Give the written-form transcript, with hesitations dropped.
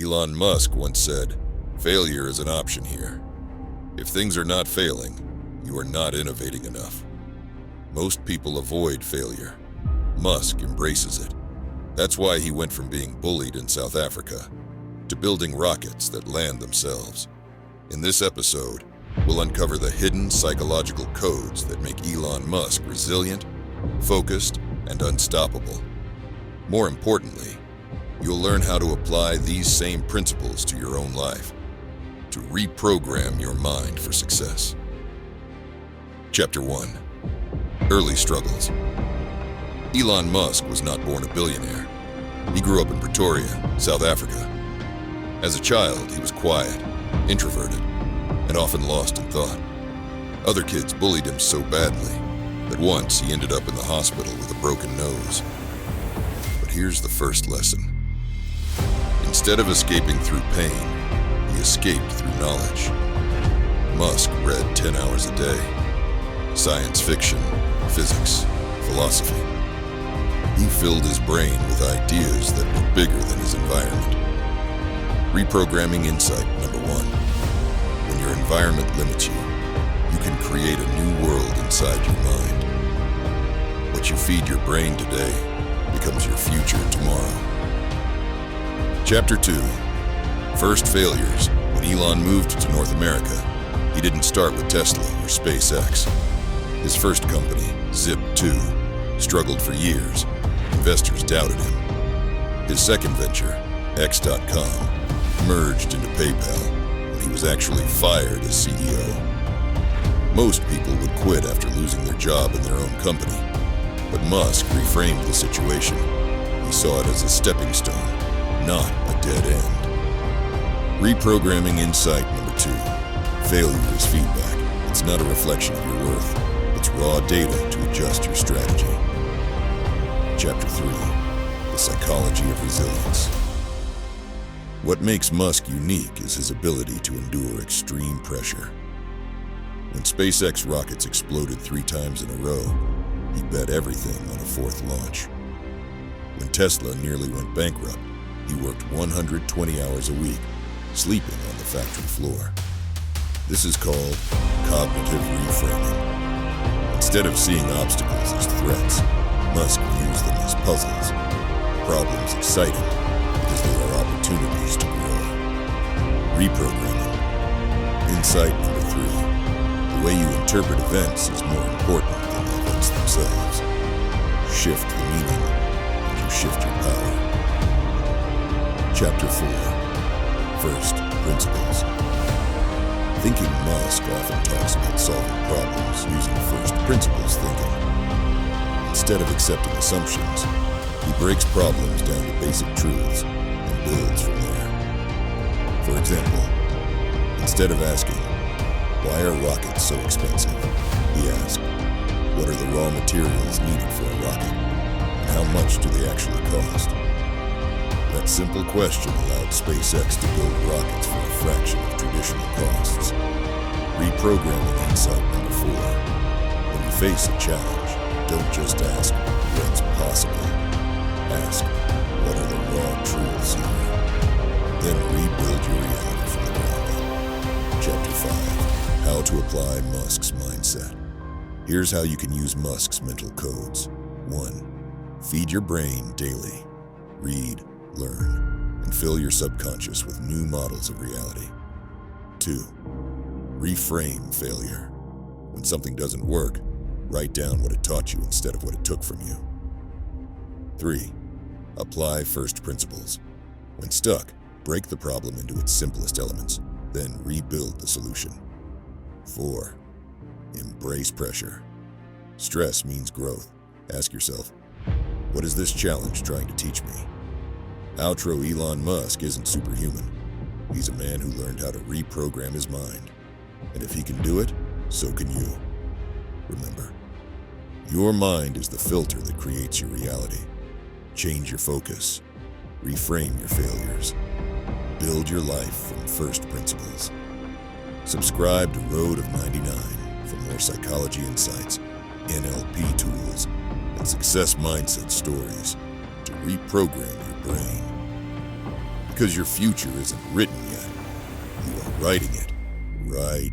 Elon Musk once said, "Failure is an option here. If things are not failing, you are not innovating enough." Most people avoid failure. Musk embraces it. That's why he went from being bullied in South Africa to building rockets that land themselves. In this episode, we'll uncover the hidden psychological codes that make Elon Musk resilient, focused, and unstoppable. More importantly, you'll learn how to apply these same principles to your own life, to reprogram your mind for success. Chapter 1. Early Struggles. Elon Musk was not born a billionaire. He grew up in Pretoria, South Africa. As a child, he was quiet, introverted, and often lost in thought. Other kids bullied him so badly that once he ended up in the hospital with a broken nose. But here's the first lesson. Instead of escaping through pain, he escaped through knowledge. Musk read 10 hours a day. Science fiction, physics, philosophy. He filled his brain with ideas that were bigger than his environment. Reprogramming insight number 1. When your environment limits you, you can create a new world inside your mind. What you feed your brain today becomes your future tomorrow. Chapter 2. First failures. When Elon moved to North America, he didn't start with Tesla or SpaceX. His first company, Zip2, struggled for years. Investors doubted him. His second venture, X.com, merged into PayPal when he was actually fired as CEO. Most people would quit after losing their job in their own company, but Musk reframed the situation. He saw it as a stepping stone, not a dead end. Reprogramming insight number 2. Failure is feedback. It's not a reflection of your worth. It's raw data to adjust your strategy. Chapter 3. The Psychology of Resilience. What makes Musk unique is his ability to endure extreme pressure. When SpaceX rockets exploded 3 times in a row, he bet everything on a 4th launch. When Tesla nearly went bankrupt, he worked 120 hours a week, sleeping on the factory floor. This is called cognitive reframing. Instead of seeing obstacles as threats, Musk views them as puzzles. Problems excite him because they are opportunities to grow. Reprogramming. Insight number 3. The way you interpret events is more important than the events themselves. Shift the meaning, and you shift your power. Chapter 4. First Principles. Thinking Musk often talks about solving problems using first principles thinking. Instead of accepting assumptions, he breaks problems down to basic truths and builds from there. For example, instead of asking, "Why are rockets so expensive?" he asked, "What are the raw materials needed for a rocket, and how much do they actually cost?" That simple question allowed SpaceX to build rockets for a fraction of traditional costs. Reprogramming insight number 4. When you face a challenge, don't just ask, "What's possible?" Ask, "What are the raw truths here?" Then rebuild your reality from the ground up. Chapter 5. How to apply Musk's mindset. Here's how you can use Musk's mental codes. 1. Feed your brain daily. Read, learn, and fill your subconscious with new models of reality. 2. Reframe failure. When something doesn't work, write down what it taught you instead of what it took from you. 3. Apply first principles. When stuck, break the problem into its simplest elements, then rebuild the solution. 4. Embrace pressure. Stress means growth. Ask yourself, what is this challenge trying to teach me? Outro Elon Musk isn't superhuman. He's a man who learned how to reprogram his mind. And if he can do it, so can you. Remember, your mind is the filter that creates your reality. Change your focus. Reframe your failures. Build your life from first principles. Subscribe to Road of 99 for more psychology insights, NLP tools, and success mindset stories to reprogram your brain. Because your future isn't written yet. You are writing it right